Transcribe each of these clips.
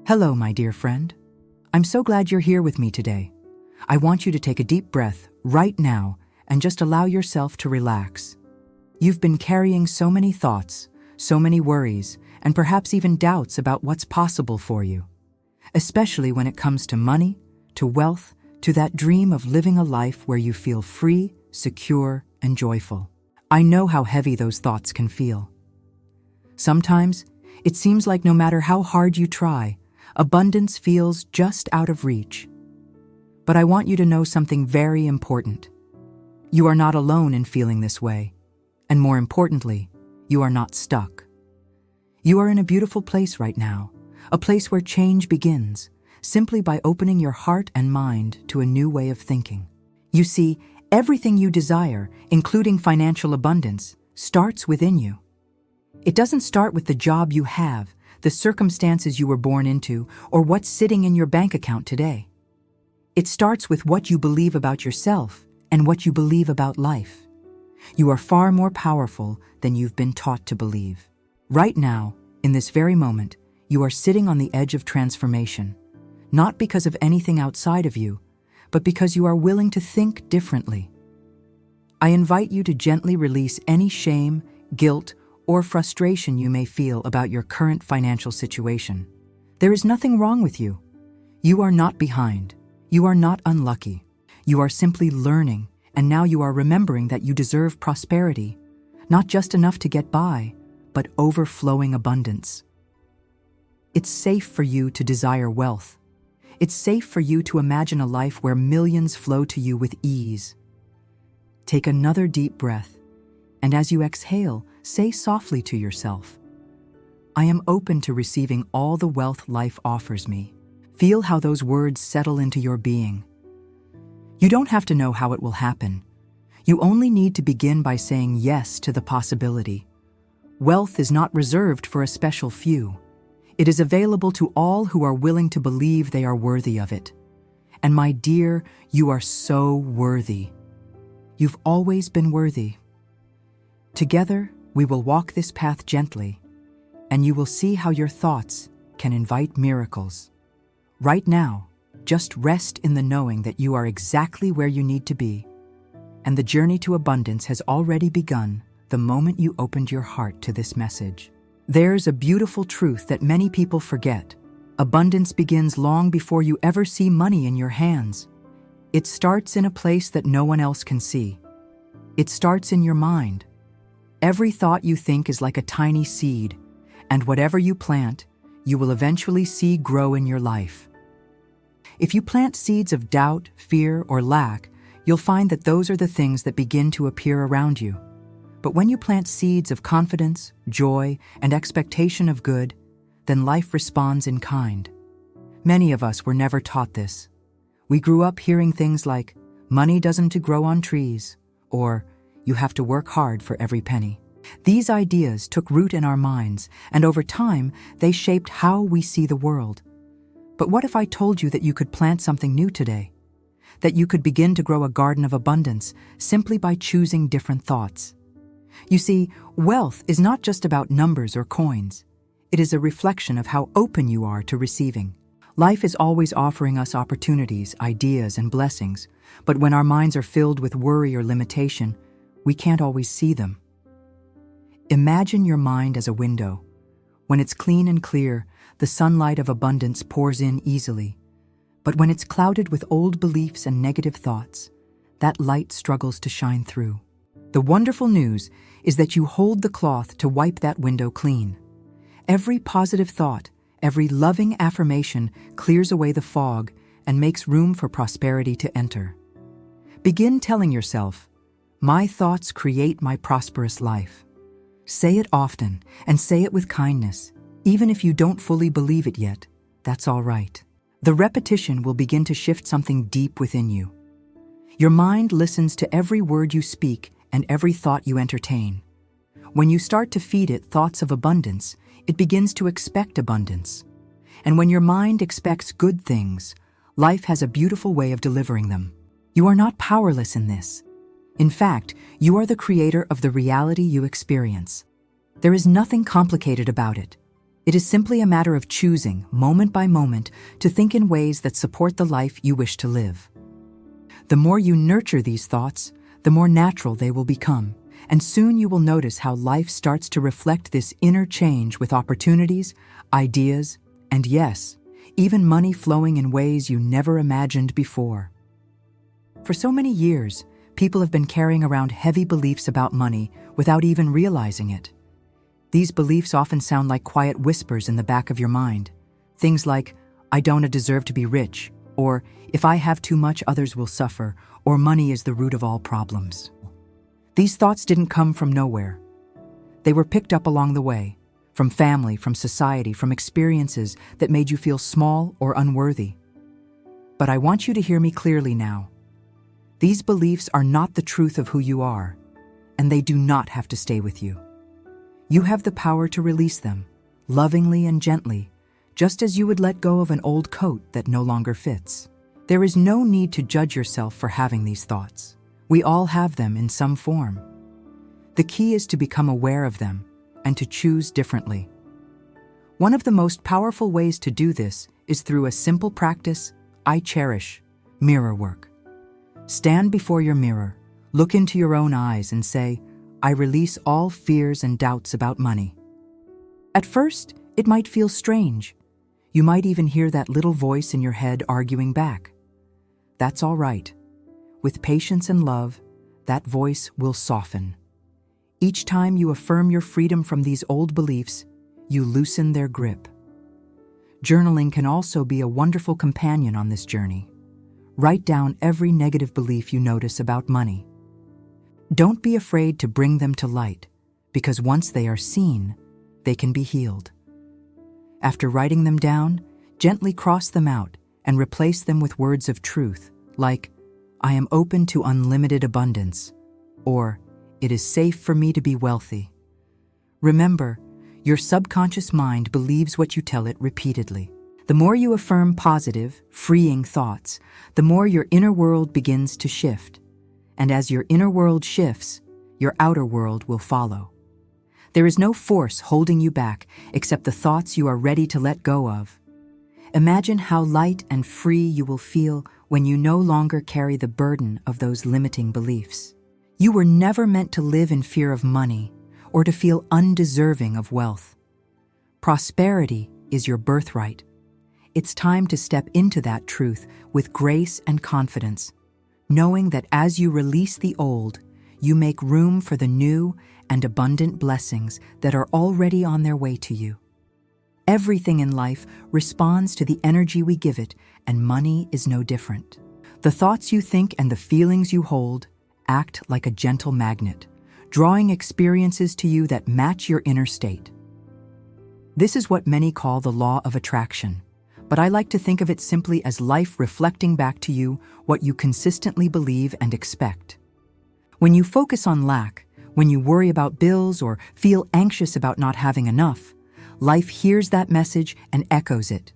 Hello, my dear friend. I'm so glad you're here with me today. I want you to take a deep breath right now and just allow yourself to relax. You've been carrying so many thoughts, so many worries, and perhaps even doubts about what's possible for you, especially when it comes to money, to wealth, to that dream of living a life where you feel free, secure, and joyful. I know how heavy those thoughts can feel. Sometimes, it seems like no matter how hard you try, abundance feels just out of reach. But I want you to know something very important. You are not alone in feeling this way, and more importantly, you are not stuck. You are in a beautiful place right now, a place where change begins, simply by opening your heart and mind to a new way of thinking. You see, everything you desire, including financial abundance, starts within you. It doesn't start with the job you have, the circumstances you were born into, or what's sitting in your bank account today. It starts with what you believe about yourself and what you believe about life. You are far more powerful than you've been taught to believe. Right now, in this very moment, you are sitting on the edge of transformation, not because of anything outside of you, but because you are willing to think differently. I invite you to gently release any shame, guilt, or frustration you may feel about your current financial situation. There is nothing wrong with you. You are not behind. You are not unlucky. You are simply learning, and now you are remembering that you deserve prosperity, not just enough to get by, but overflowing abundance. It's safe for you to desire wealth. It's safe for you to imagine a life where millions flow to you with ease. Take another deep breath, and as you exhale, say softly to yourself, I am open to receiving all the wealth life offers me. Feel how those words settle into your being. You don't have to know how it will happen. You only need to begin by saying yes to the possibility. Wealth is not reserved for a special few. It is available to all who are willing to believe they are worthy of it. And my dear, you are so worthy. You've always been worthy. Together, we will walk this path gently, and you will see how your thoughts can invite miracles. Right now, just rest in the knowing that you are exactly where you need to be, and the journey to abundance has already begun the moment you opened your heart to this message. There's a beautiful truth that many people forget. Abundance begins long before you ever see money in your hands. It starts in a place that no one else can see. It starts in your mind. Every thought you think is like a tiny seed, and whatever you plant, you will eventually see grow in your life. If you plant seeds of doubt, fear, or lack, you'll find that those are the things that begin to appear around you. But when you plant seeds of confidence, joy, and expectation of good, then life responds in kind. Many of us were never taught this. We grew up hearing things like, money doesn't grow on trees, or you have to work hard for every penny. These ideas took root in our minds, and over time, they shaped how we see the world. But what if I told you that you could plant something new today? That you could begin to grow a garden of abundance simply by choosing different thoughts? You see, wealth is not just about numbers or coins. It is a reflection of how open you are to receiving. Life is always offering us opportunities, ideas, and blessings, but when our minds are filled with worry or limitation, we can't always see them. Imagine your mind as a window. When it's clean and clear, the sunlight of abundance pours in easily. But when it's clouded with old beliefs and negative thoughts, that light struggles to shine through. The wonderful news is that you hold the cloth to wipe that window clean. Every positive thought, every loving affirmation clears away the fog and makes room for prosperity to enter. Begin telling yourself, my thoughts create my prosperous life. Say it often, and say it with kindness. Even if you don't fully believe it yet, that's all right. The repetition will begin to shift something deep within you. Your mind listens to every word you speak and every thought you entertain. When you start to feed it thoughts of abundance, it begins to expect abundance. And when your mind expects good things, life has a beautiful way of delivering them. You are not powerless in this. In fact, you are the creator of the reality you experience. There is nothing complicated about it. It is simply a matter of choosing, moment by moment, to think in ways that support the life you wish to live. The more you nurture these thoughts, the more natural they will become, and soon you will notice how life starts to reflect this inner change with opportunities, ideas, and yes, even money flowing in ways you never imagined before. For so many years, people have been carrying around heavy beliefs about money without even realizing it. These beliefs often sound like quiet whispers in the back of your mind. Things like, I don't deserve to be rich, or if I have too much, others will suffer, or money is the root of all problems. These thoughts didn't come from nowhere. They were picked up along the way, from family, from society, from experiences that made you feel small or unworthy. But I want you to hear me clearly now. These beliefs are not the truth of who you are, and they do not have to stay with you. You have the power to release them, lovingly and gently, just as you would let go of an old coat that no longer fits. There is no need to judge yourself for having these thoughts. We all have them in some form. The key is to become aware of them and to choose differently. One of the most powerful ways to do this is through a simple practice I cherish: mirror work. Stand before your mirror, look into your own eyes and say, I release all fears and doubts about money. At first, it might feel strange. You might even hear that little voice in your head arguing back. That's all right. With patience and love, that voice will soften. Each time you affirm your freedom from these old beliefs, you loosen their grip. Journaling can also be a wonderful companion on this journey. Write down every negative belief you notice about money. Don't be afraid to bring them to light, because once they are seen, they can be healed. After writing them down, gently cross them out and replace them with words of truth, like, I am open to unlimited abundance, or it is safe for me to be wealthy. Remember, your subconscious mind believes what you tell it repeatedly. The more you affirm positive, freeing thoughts, the more your inner world begins to shift. And as your inner world shifts, your outer world will follow. There is no force holding you back except the thoughts you are ready to let go of. Imagine how light and free you will feel when you no longer carry the burden of those limiting beliefs. You were never meant to live in fear of money or to feel undeserving of wealth. Prosperity is your birthright. It's time to step into that truth with grace and confidence, knowing that as you release the old, you make room for the new and abundant blessings that are already on their way to you. Everything in life responds to the energy we give it, and money is no different. The thoughts you think and the feelings you hold act like a gentle magnet, drawing experiences to you that match your inner state. This is what many call the law of attraction, but I like to think of it simply as life reflecting back to you what you consistently believe and expect. When you focus on lack, when you worry about bills or feel anxious about not having enough, life hears that message and echoes it.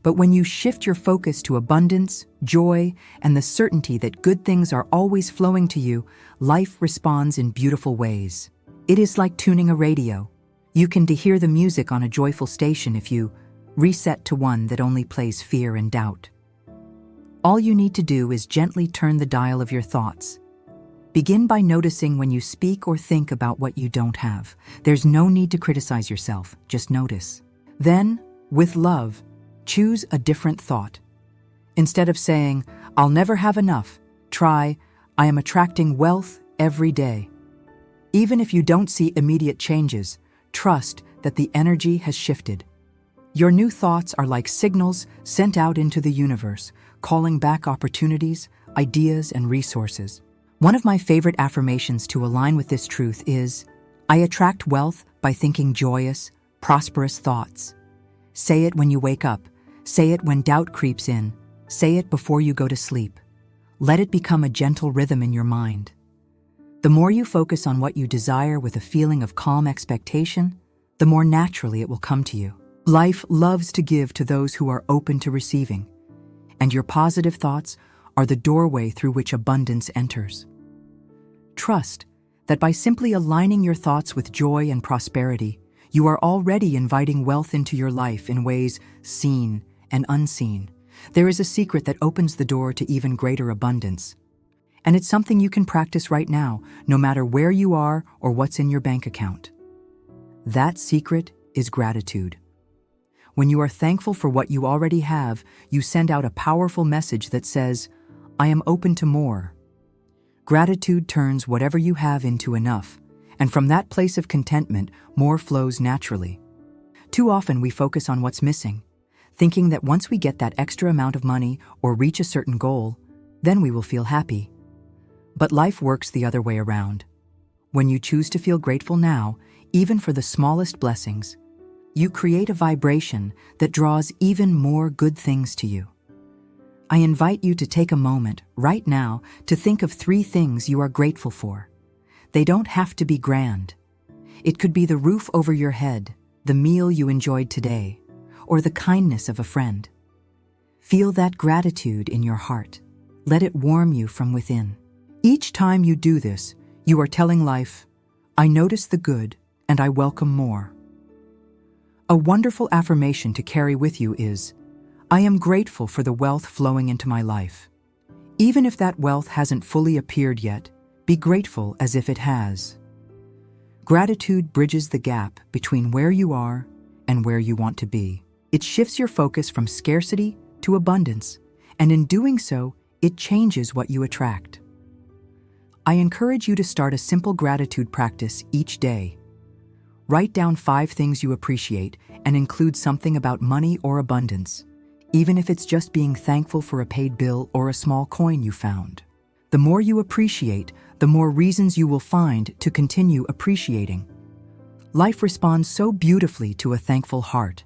But when you shift your focus to abundance, joy, and the certainty that good things are always flowing to you, life responds in beautiful ways. It is like tuning a radio. You can hear the music on a joyful station if you reset to one that only plays fear and doubt. All you need to do is gently turn the dial of your thoughts. Begin by noticing when you speak or think about what you don't have. There's no need to criticize yourself, just notice. Then, with love, choose a different thought. Instead of saying, I'll never have enough, try, I am attracting wealth every day. Even if you don't see immediate changes, trust that the energy has shifted. Your new thoughts are like signals sent out into the universe, calling back opportunities, ideas, and resources. One of my favorite affirmations to align with this truth is, I attract wealth by thinking joyous, prosperous thoughts. Say it when you wake up. Say it when doubt creeps in. Say it before you go to sleep. Let it become a gentle rhythm in your mind. The more you focus on what you desire with a feeling of calm expectation, the more naturally it will come to you. Life loves to give to those who are open to receiving, and your positive thoughts are the doorway through which abundance enters. Trust that by simply aligning your thoughts with joy and prosperity, You are already inviting wealth into your life in ways seen and unseen. There is a secret that opens the door to even greater abundance. And it's something you can practice right now, no matter where you are or what's in your bank account. That secret is gratitude. When you are thankful for what you already have, you send out a powerful message that says, "I am open to more." Gratitude turns whatever you have into enough, and from that place of contentment, more flows naturally. Too often we focus on what's missing, thinking that once we get that extra amount of money or reach a certain goal, then we will feel happy. But life works the other way around. When you choose to feel grateful now, even for the smallest blessings, you create a vibration that draws even more good things to you. I invite you to take a moment right now to think of 3 things you are grateful for. They don't have to be grand. It could be the roof over your head, the meal you enjoyed today, or the kindness of a friend. Feel that gratitude in your heart. Let it warm you from within. Each time you do this, you are telling life, "I notice the good and I welcome more." A wonderful affirmation to carry with you is, "I am grateful for the wealth flowing into my life." Even if that wealth hasn't fully appeared yet, be grateful as if it has. Gratitude bridges the gap between where you are and where you want to be. It shifts your focus from scarcity to abundance, and in doing so, it changes what you attract. I encourage you to start a simple gratitude practice each day. Write down 5 things you appreciate and include something about money or abundance, even if it's just being thankful for a paid bill or a small coin you found. The more you appreciate, the more reasons you will find to continue appreciating. Life responds so beautifully to a thankful heart.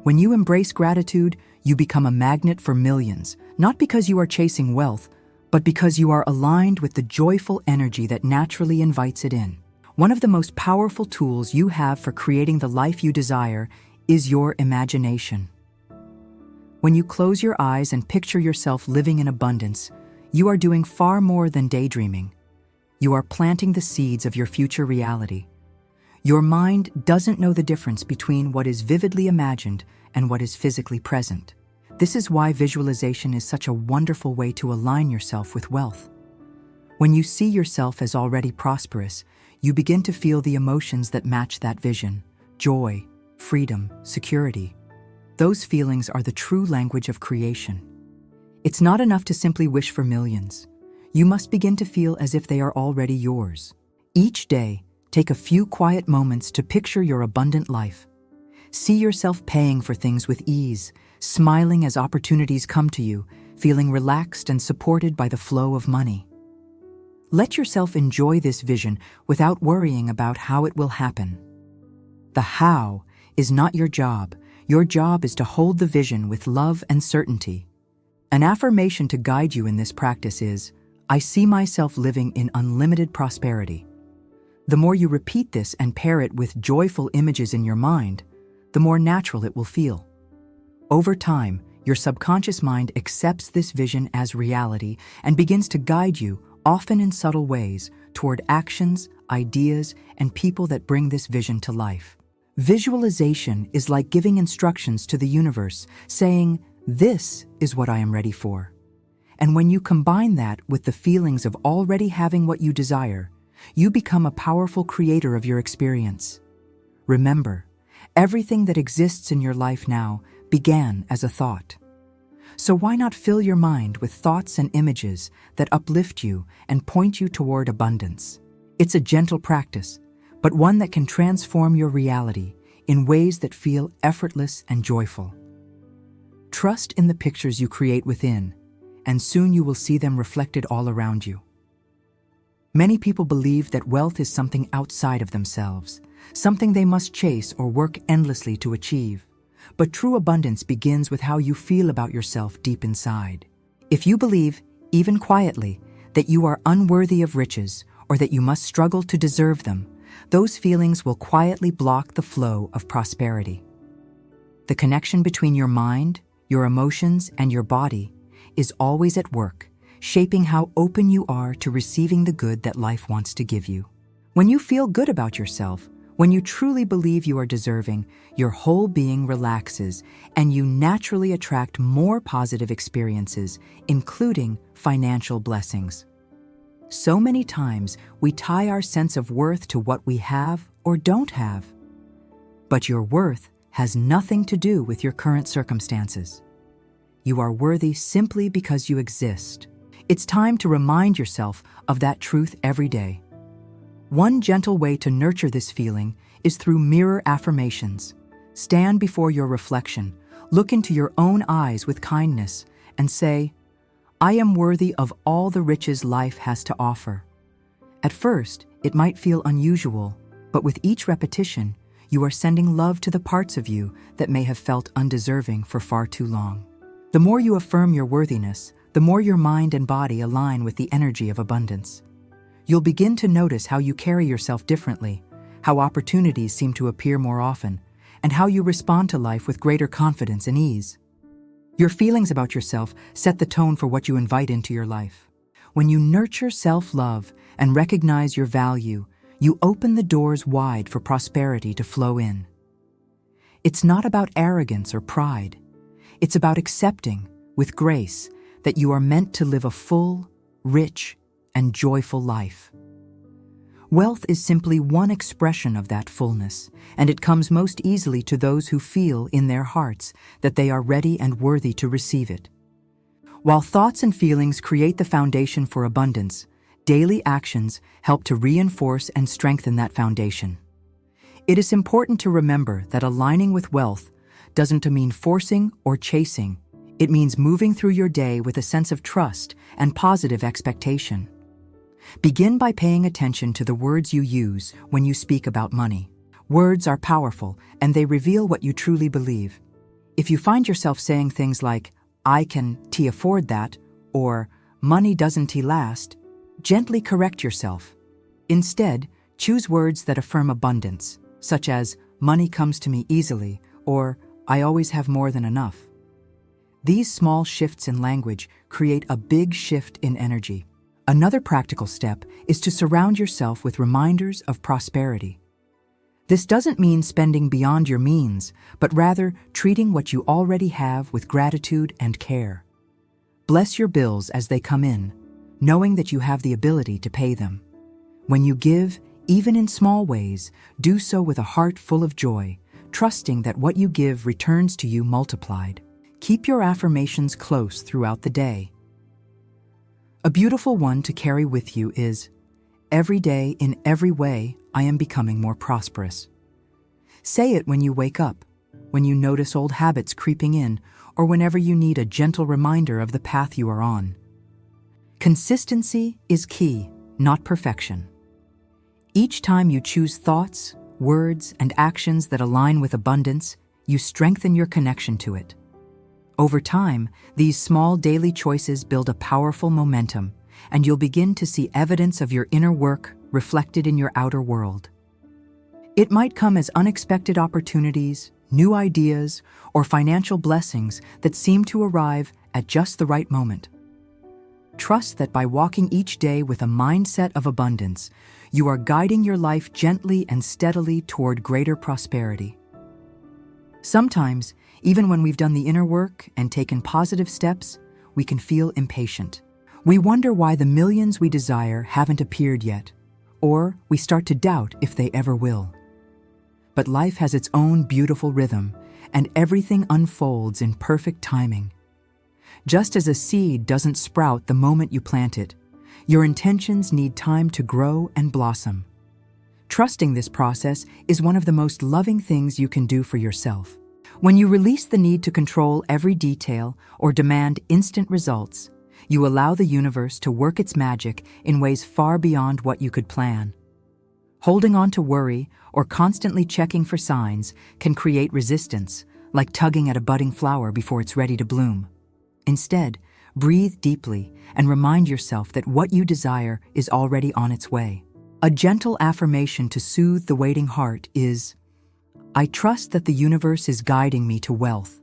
When you embrace gratitude, you become a magnet for millions, not because you are chasing wealth, but because you are aligned with the joyful energy that naturally invites it in. One of the most powerful tools you have for creating the life you desire is your imagination. When you close your eyes and picture yourself living in abundance, you are doing far more than daydreaming. You are planting the seeds of your future reality. Your mind doesn't know the difference between what is vividly imagined and what is physically present. This is why visualization is such a wonderful way to align yourself with wealth. When you see yourself as already prosperous, you begin to feel the emotions that match that vision: joy, freedom, security. Those feelings are the true language of creation. It's not enough to simply wish for millions. You must begin to feel as if they are already yours. Each day, take a few quiet moments to picture your abundant life. See yourself paying for things with ease, smiling as opportunities come to you, feeling relaxed and supported by the flow of money. Let yourself enjoy this vision without worrying about how it will happen. The how is not your job. Your job is to hold the vision with love and certainty. An affirmation to guide you in this practice is, "I see myself living in unlimited prosperity." The more you repeat this and pair it with joyful images in your mind, the more natural it will feel. Over time, your subconscious mind accepts this vision as reality and begins to guide you, often in subtle ways, toward actions, ideas, and people that bring this vision to life. Visualization is like giving instructions to the universe, saying, "This is what I am ready for." And when you combine that with the feelings of already having what you desire, you become a powerful creator of your experience. Remember, everything that exists in your life now began as a thought. So why not fill your mind with thoughts and images that uplift you and point you toward abundance? It's a gentle practice, but one that can transform your reality in ways that feel effortless and joyful. Trust in the pictures you create within, and soon you will see them reflected all around you. Many people believe that wealth is something outside of themselves, something they must chase or work endlessly to achieve. But true abundance begins with how you feel about yourself deep inside. If you believe, even quietly, that you are unworthy of riches or that you must struggle to deserve them, those feelings will quietly block the flow of prosperity. The connection between your mind, your emotions, and your body is always at work, shaping how open you are to receiving the good that life wants to give you. When you feel good about yourself, When you truly believe you are deserving, your whole being relaxes and you naturally attract more positive experiences, including financial blessings. So many times we tie our sense of worth to what we have or don't have. But your worth has nothing to do with your current circumstances. You are worthy simply because you exist. It's time to remind yourself of that truth every day. One gentle way to nurture this feeling is through mirror affirmations. Stand before your reflection, look into your own eyes with kindness, and say, "I am worthy of all the riches life has to offer." At first, it might feel unusual, but with each repetition, you are sending love to the parts of you that may have felt undeserving for far too long. The more you affirm your worthiness, the more your mind and body align with the energy of abundance. You'll begin to notice how you carry yourself differently, how opportunities seem to appear more often, and how you respond to life with greater confidence and ease. Your feelings about yourself set the tone for what you invite into your life. When you nurture self-love and recognize your value, you open the doors wide for prosperity to flow in. It's not about arrogance or pride. It's about accepting, with grace, that you are meant to live a full, rich, and joyful life. Wealth is simply one expression of that fullness, and it comes most easily to those who feel in their hearts that they are ready and worthy to receive it. While thoughts and feelings create the foundation for abundance, daily actions help to reinforce and strengthen that foundation. It is important to remember that aligning with wealth doesn't mean forcing or chasing. It means moving through your day with a sense of trust and positive expectation. Begin by paying attention to the words you use when you speak about money. Words are powerful, and they reveal what you truly believe. If you find yourself saying things like, "I can afford that," or "money doesn't last," gently correct yourself. Instead, choose words that affirm abundance, such as, "Money comes to me easily," or "I always have more than enough." These small shifts in language create a big shift in energy. Another practical step is to surround yourself with reminders of prosperity. This doesn't mean spending beyond your means, but rather treating what you already have with gratitude and care. Bless your bills as they come in, knowing that you have the ability to pay them. When you give, even in small ways, do so with a heart full of joy, trusting that what you give returns to you multiplied. Keep your affirmations close throughout the day. A beautiful one to carry with you is, "Every day, in every way, I am becoming more prosperous." Say it when you wake up, when you notice old habits creeping in, or whenever you need a gentle reminder of the path you are on. Consistency is key, not perfection. Each time you choose thoughts, words, and actions that align with abundance, you strengthen your connection to it. Over time, these small daily choices build a powerful momentum, and you'll begin to see evidence of your inner work reflected in your outer world. It might come as unexpected opportunities, new ideas, or financial blessings that seem to arrive at just the right moment. Trust that by walking each day with a mindset of abundance, you are guiding your life gently and steadily toward greater prosperity. Sometimes, even when we've done the inner work and taken positive steps, we can feel impatient. We wonder why the millions we desire haven't appeared yet, or we start to doubt if they ever will. But life has its own beautiful rhythm, and everything unfolds in perfect timing. Just as a seed doesn't sprout the moment you plant it, your intentions need time to grow and blossom. Trusting this process is one of the most loving things you can do for yourself. When you release the need to control every detail or demand instant results, you allow the universe to work its magic in ways far beyond what you could plan. Holding on to worry or constantly checking for signs can create resistance, like tugging at a budding flower before it's ready to bloom. Instead, breathe deeply and remind yourself that what you desire is already on its way. A gentle affirmation to soothe the waiting heart is, "I trust that the universe is guiding me to wealth."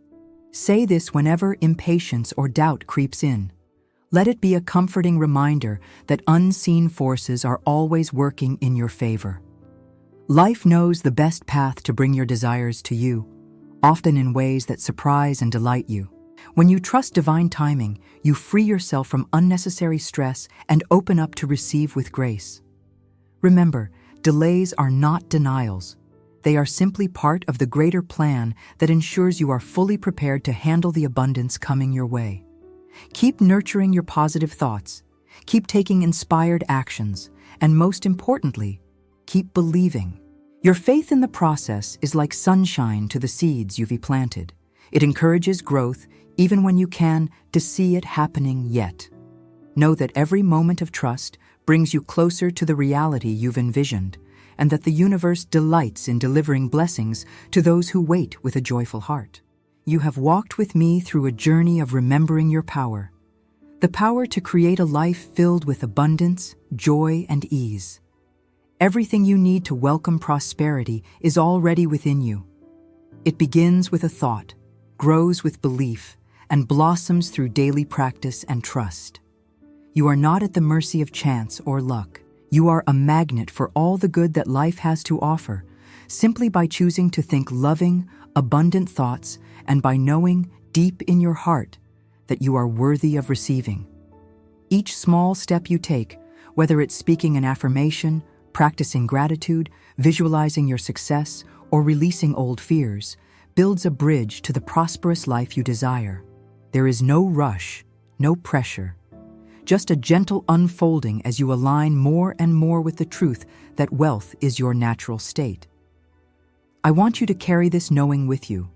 Say this whenever impatience or doubt creeps in. Let it be a comforting reminder that unseen forces are always working in your favor. Life knows the best path to bring your desires to you, often in ways that surprise and delight you. When you trust divine timing, you free yourself from unnecessary stress and open up to receive with grace. Remember, delays are not denials. They are simply part of the greater plan that ensures you are fully prepared to handle the abundance coming your way. Keep nurturing your positive thoughts, keep taking inspired actions, and most importantly, keep believing. Your faith in the process is like sunshine to the seeds you've planted. It encourages growth even when you can see it happening yet. Know that every moment of trust brings you closer to the reality you've envisioned, and that the universe delights in delivering blessings to those who wait with a joyful heart. You have walked with me through a journey of remembering your power, the power to create a life filled with abundance, joy, and ease. Everything you need to welcome prosperity is already within you. It begins with a thought, grows with belief, and blossoms through daily practice and trust. You are not at the mercy of chance or luck. You are a magnet for all the good that life has to offer, simply by choosing to think loving, abundant thoughts and by knowing deep in your heart that you are worthy of receiving. Each small step you take, whether it's speaking an affirmation, practicing gratitude, visualizing your success, or releasing old fears, builds a bridge to the prosperous life you desire. There is no rush, no pressure, just a gentle unfolding as you align more and more with the truth that wealth is your natural state. I want you to carry this knowing with you.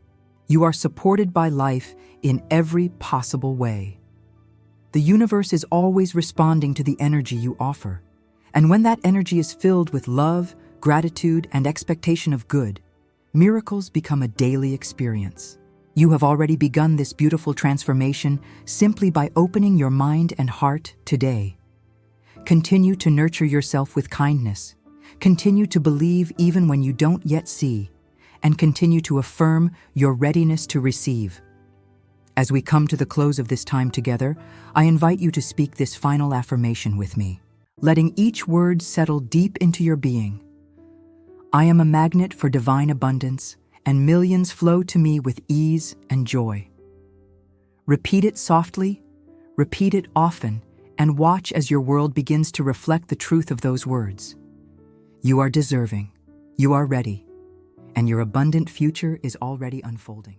You are supported by life in every possible way. The universe is always responding to the energy you offer, and when that energy is filled with love, gratitude, and expectation of good, miracles become a daily experience. You have already begun this beautiful transformation simply by opening your mind and heart today. Continue to nurture yourself with kindness. Continue to believe even when you don't yet see, and continue to affirm your readiness to receive. As we come to the close of this time together, I invite you to speak this final affirmation with me, letting each word settle deep into your being. I am a magnet for divine abundance, and millions flow to me with ease and joy. Repeat it softly, repeat it often, and watch as your world begins to reflect the truth of those words. You are deserving, you are ready, and your abundant future is already unfolding.